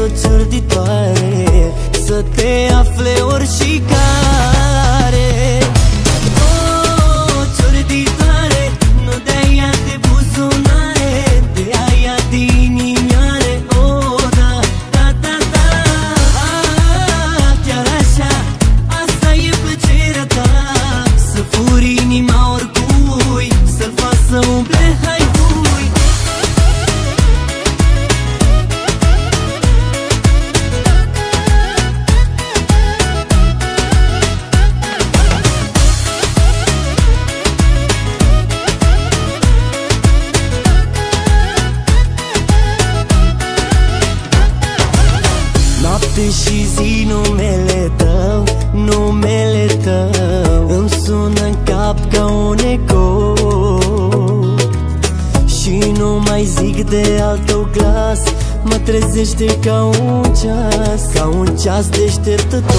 ciorditoare, să te afle oricare. Oh, ciorditoare, nu de-ai ea de buzunare, de aia de inimioare. Oh, da, da, da, da. Ah, chiar așa, asta e plăcerea ta, să furi inima oricui, să-l faci să umble hai hui. Și zi numele tău, numele tău îmi sună în cap ca un ecou. Și nu mai zic de al tău glas, mă trezește ca un ceas, ca un ceas deșteptător.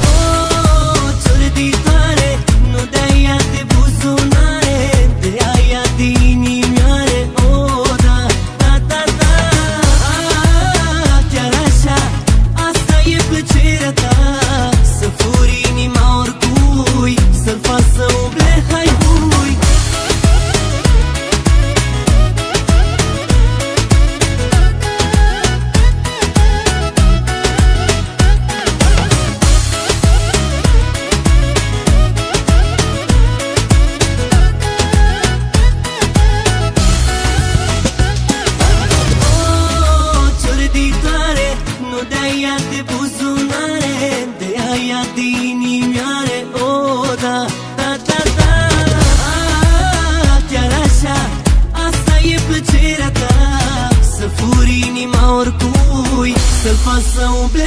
Oh, ciorditoare, nu de-ai ea de buzunare, de aia de inimioare. Oh, da, da, da, da. Plăcerea ta, să furi inima oricui, să-l faci să umble hai hui. Oh, ciorditoare, nu de-ai ea de buzunare, de aia de inimioare. Oh, da, da, da, da. Ah, chiar așa, asta e plăcerea ta, să furi inima oricui, să-l faci să umble